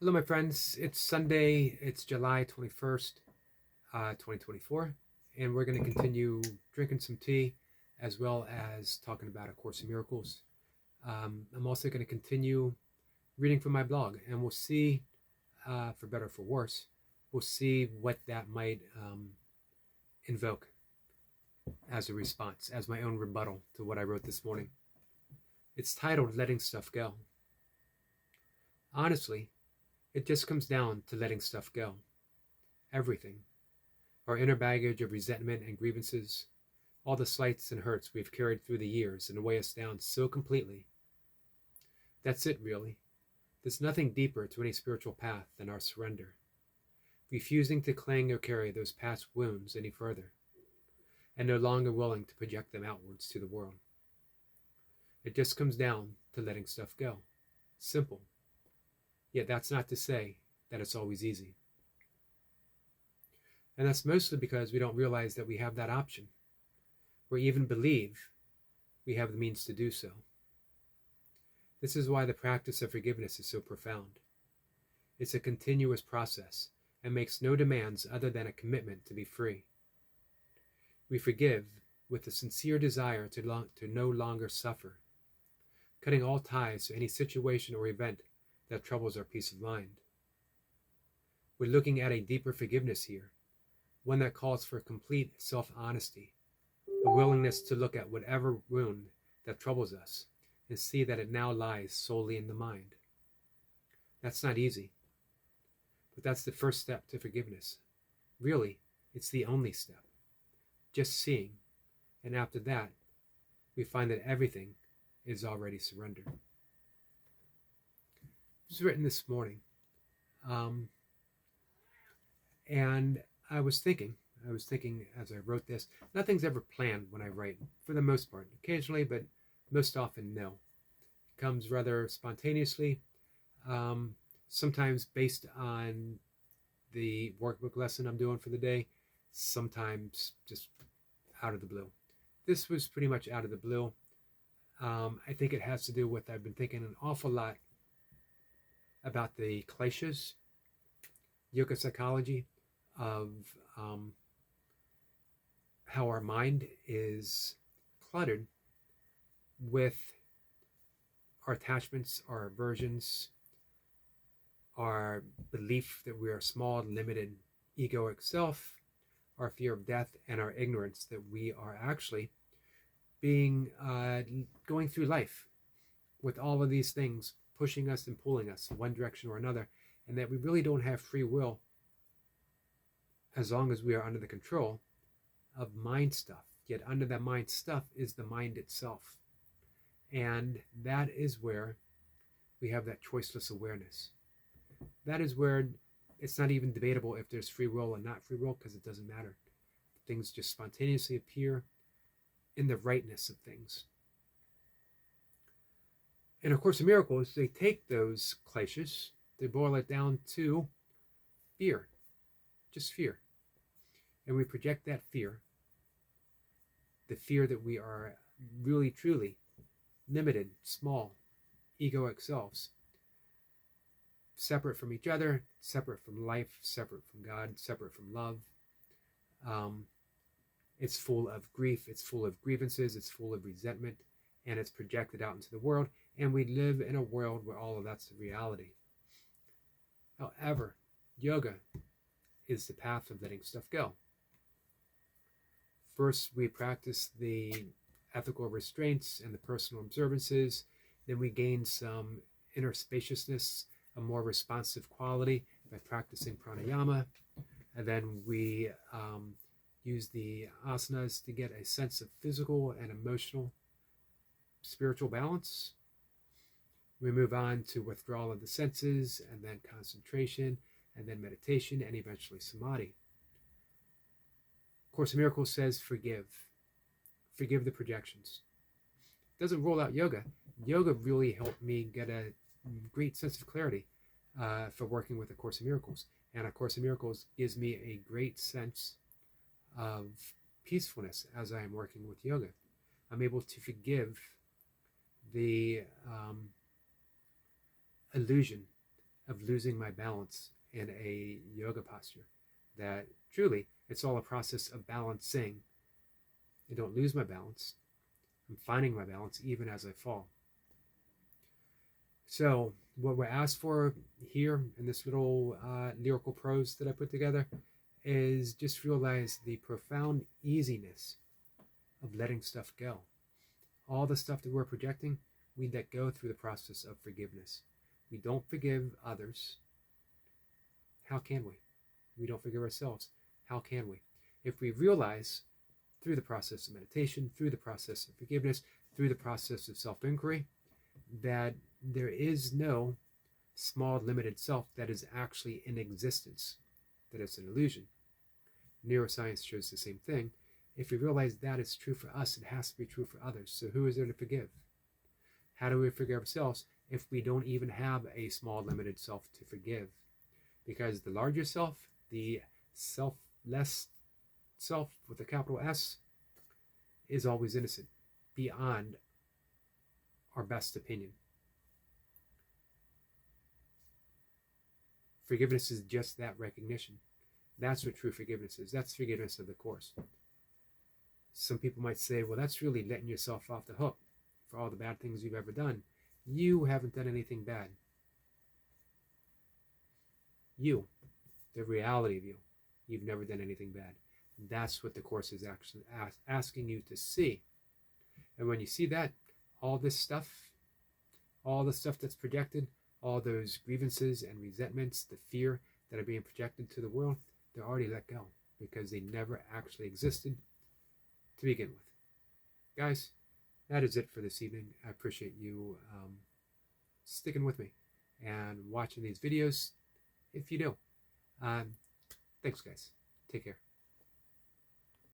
Hello, my friends. It's Sunday. It's July 21st, 2024, and we're going to continue drinking some tea as well as talking about A Course in Miracles. I'm also going to continue reading from my blog, and we'll see, for better or for worse, we'll see what that might invoke as a response, as my own rebuttal to what I wrote this morning. It's titled Letting Stuff Go. Honestly, it just comes down to letting stuff go. Everything. Our inner baggage of resentment and grievances, all the slights and hurts we've carried through the years and weigh us down so completely. That's it, really. There's nothing deeper to any spiritual path than our surrender, refusing to cling or carry those past wounds any further, and no longer willing to project them outwards to the world. It just comes down to letting stuff go. Simple. Yet that's not to say that it's always easy. And that's mostly because we don't realize that we have that option, or even believe we have the means to do so. This is why the practice of forgiveness is so profound. It's a continuous process and makes no demands other than a commitment to be free. We forgive with a sincere desire to no longer suffer, cutting all ties to any situation or event that troubles our peace of mind. We're looking at a deeper forgiveness here, one that calls for complete self-honesty, a willingness to look at whatever wound that troubles us and see that it now lies solely in the mind. That's not easy, but that's the first step to forgiveness. Really, it's the only step. Just seeing, and after that, we find that everything is already surrendered. It was written this morning, and I was thinking as I wrote this, nothing's ever planned when I write, for the most part. Occasionally, but most often, no. It comes rather spontaneously, sometimes based on the workbook lesson I'm doing for the day, sometimes just out of the blue. This was pretty much out of the blue. I think it has to do with I've been thinking an awful lot about the kleshas, yoga psychology, of how our mind is cluttered with our attachments, our aversions, our belief that we are small, limited, egoic self, our fear of death, and our ignorance that we are actually being going through life with all of these things pushing us and pulling us in one direction or another, and that we really don't have free will as long as we are under the control of mind stuff. Yet under that mind stuff is the mind itself. And that is where we have that choiceless awareness. That is where it's not even debatable if there's free will or not free will, because it doesn't matter. Things just spontaneously appear in the rightness of things. And of Course in Miracles, they take those kleshas, they boil it down to fear, just fear. And we project that fear, the fear that we are really, truly limited, small, egoic selves, separate from each other, separate from life, separate from God, separate from love. It's full of grief, it's full of grievances, it's full of resentment, and it's projected out into the world. And we live in a world where all of that's the reality. However, yoga is the path of letting stuff go. First, we practice the ethical restraints and the personal observances. Then we gain some inner spaciousness, a more responsive quality by practicing pranayama. And then we use the asanas to get a sense of physical and emotional, spiritual balance. We move on to withdrawal of the senses, and then concentration, and then meditation, and eventually samadhi. Course in Miracles says forgive. Forgive the projections. It doesn't rule out yoga. Yoga really helped me get a great sense of clarity for working with A Course in Miracles. And A Course in Miracles gives me a great sense of peacefulness as I am working with yoga. I'm able to forgive the illusion of losing my balance in a yoga posture. That truly, it's all a process of balancing. I don't lose my balance. I'm finding my balance even as I fall. So, what we're asked for here in this little lyrical prose that I put together is just realize the profound easiness of letting stuff go. All the stuff that we're projecting, we let go through the process of forgiveness. We don't forgive others. How can we? We don't forgive ourselves. How can we? If we realize through the process of meditation, through the process of forgiveness, through the process of self-inquiry, that there is no small, limited self that is actually in existence, that it's an illusion. Neuroscience shows the same thing. If we realize that is true for us, it has to be true for others. So who is there to forgive? How do we forgive ourselves if we don't even have a small, limited self to forgive? Because the larger self, the selfless self with a capital S, is always innocent, beyond our best opinion. Forgiveness is just that recognition. That's what true forgiveness is. That's forgiveness of the Course. Some people might say, well, that's really letting yourself off the hook for all the bad things you've ever done. You haven't done anything bad. You, the reality of you, you've never done anything bad. That's what the Course is actually asking you to see. And when you see that, all this stuff, all the stuff that's projected, all those grievances and resentments, the fear that are being projected to the world, they're already let go because they never actually existed to begin with. Guys, that is it for this evening. I appreciate you sticking with me and watching these videos. If you do, thanks guys. Take care.